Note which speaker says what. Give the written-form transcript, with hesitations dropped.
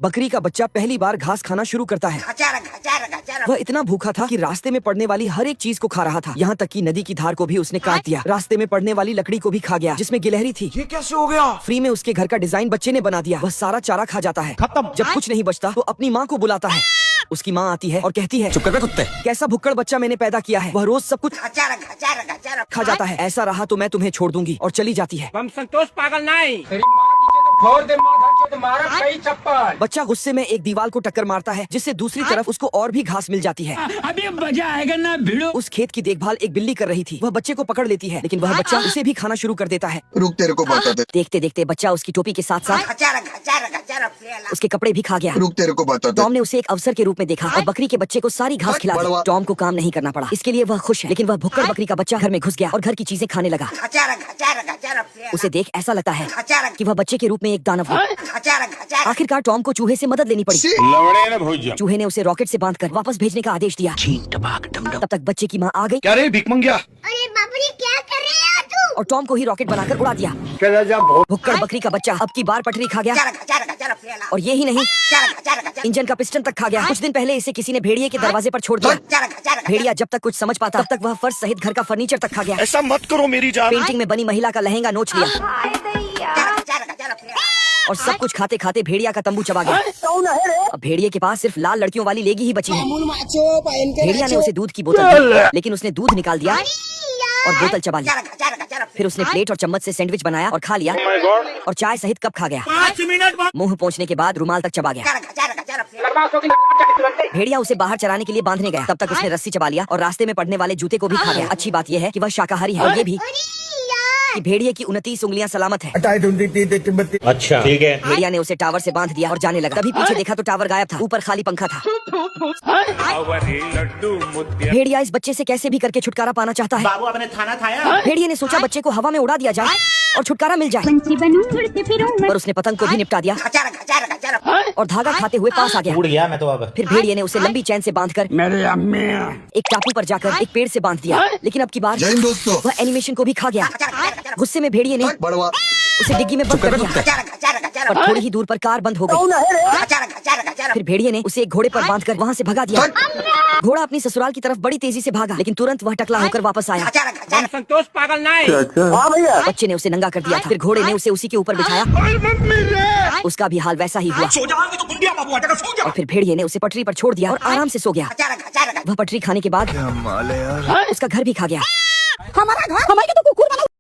Speaker 1: बकरी का बच्चा पहली बार घास खाना शुरू करता है। वह इतना भूखा था कि रास्ते में पड़ने वाली हर एक चीज को खा रहा था, यहाँ तक कि नदी की धार को भी उसने काट दिया। रास्ते में पड़ने वाली लकड़ी को भी खा गया जिसमें गिलहरी थी।
Speaker 2: ये कैसे हो गया?
Speaker 1: फ्री में उसके घर का डिजाइन बच्चे ने बना दिया। वह सारा चारा खा जाता है।
Speaker 2: खत्म।
Speaker 1: जब कुछ नहीं बचता तो अपनी माँ को बुलाता है। उसकी माँ आती है और कहती है,
Speaker 2: चुप कर बे कुत्ते।
Speaker 1: कैसा भुक्कड़ बच्चा मैंने पैदा किया है, वह रोज सब कुछ खा जाता है। ऐसा रहा तो मैं तुम्हें छोड़ दूंगी, और चली जाती है।
Speaker 3: हम संतोष पागल नहीं।
Speaker 1: बच्चा गुस्से में एक दीवार को टक्कर मारता है, जिससे दूसरी तरफ उसको और भी घास मिल जाती है।
Speaker 3: अभी मजा आएगा ना भिड़ो।
Speaker 1: उस खेत की देखभाल एक बिल्ली कर रही थी। वह बच्चे को पकड़ लेती है, लेकिन वह बच्चा उसे भी खाना शुरू कर देता है।
Speaker 4: रुक, तेरे को बता दे।
Speaker 1: देखते देखते बच्चा उसकी टोपी के साथ साथ उसके कपड़े भी खा गया।
Speaker 4: रुक, तेरे को बता दे।
Speaker 1: टॉम ने उसे एक अवसर के रूप में देखा और बकरी के बच्चे को सारी घास खिला दी। टॉम को काम नहीं करना पड़ा, इसके लिए वह खुश है। लेकिन वह भुक्कड़ बकरी का बच्चा घर में घुस गया और घर की चीजें खाने लगा। उसे देख ऐसा लगता है कि वह बच्चे के रूप में एक दानव है। आखिरकार टॉम को चूहे से मदद लेनी पड़ी। चूहे ने उसे रॉकेट से बांधकर वापस भेजने का आदेश दिया। तब तक बच्चे की माँ आ गई।
Speaker 2: क्या रे भिख मंगिया?
Speaker 5: अरे बाबरी, क्या कर रहे हो तू?
Speaker 1: और टॉम को ही रॉकेट बनाकर उड़ा दिया। भुक्कड़ बकरी का बच्चा अब की बार पटरी खा गया, और ये ही नहीं, इंजन का पिस्टन तक खा गया। कुछ दिन पहले इसे किसी ने भेड़िए के दरवाजे पर छोड़ दिया। भेड़िया जब तक कुछ समझ पाता तब तक वह फर्श सहित घर का फर्नीचर तक खा गया।
Speaker 2: ऐसा मत करो मेरी जान।
Speaker 1: पेंटिंग में बनी महिला का लहंगा नोच लिया, और सब कुछ खाते खाते भेड़िया का तंबू चबा गया। अब भेड़िए के पास सिर्फ लाल लड़कियों वाली लेगी ही बची है। भेड़िया ने उसे दूध की बोतल दी, लेकिन उसने दूध निकाल दिया और बोतल चबा ली। फिर उसने प्लेट और चम्मच से सैंडविच बनाया और खा लिया, और चाय सहित कप खा गया।
Speaker 3: 5 मिनट बाद
Speaker 1: मुंह पहुंचने के बाद रुमाल तक चबा गया। भेड़िया उसे बाहर चराने के लिए बांधने गया, तब तक उसने रस्सी चबा लिया और रास्ते में पड़ने वाले जूते को भी खा गया। अच्छी बात यह है कि वह शाकाहारी है, और ये भी कि भेड़िए की 29 उंगलियां सलामत है।
Speaker 3: अच्छा ठीक है।
Speaker 1: भेड़िया ने उसे टावर से बांध दिया और जाने लगा। तभी पीछे देखा तो टावर गायब था, ऊपर खाली पंखा था। भेड़िया इस बच्चे से कैसे भी करके छुटकारा पाना चाहता है।
Speaker 3: बाबू आपने खाना खाया?
Speaker 1: भेड़िए ने सोचा बच्चे को हवा में उड़ा दिया जाए और छुटकारा मिल जाए, पर उसने पतंग को भी निपटा दिया और धागा खाते हुए पास आ गया।
Speaker 3: उड़ गया मैं तो अब।
Speaker 1: फिर भेड़िए ने उसे लंबी चैन से बांधकर
Speaker 3: मेरे अम्मी
Speaker 1: एक टापू पर जाकर एक पेड़ से बांध दिया। लेकिन अब की बार
Speaker 4: जय हिंद दोस्तों।
Speaker 1: वह एनिमेशन को भी खा गया। गुस्से में भेड़िए ने
Speaker 4: बड़वा
Speaker 1: उसे डिग्गी में बंद कर दिया, और थोड़ी ही दूर पर कार बंद हो गई। फिर भेड़िए ने उसे एक घोड़े पर बांधकर वहाँ से भगा दिया। घोड़ा अपनी ससुराल की तरफ बड़ी तेजी से भागा, लेकिन तुरंत वह टकला होकर वापस आया।
Speaker 3: हम संतोष पागल नहीं।
Speaker 1: बच्चे ने उसे नंगा कर दिया था। फिर घोड़े ने उसे उसी के ऊपर बिठाया। उसका भी हाल वैसा ही हुआ, और फिर भेड़िए ने उसे पटरी पर छोड़ दिया और आराम से सो गया। वह पटरी खाने के बाद उसका घर भी खा गया।
Speaker 5: हमारा घर, हमारे तो कुकुर वाला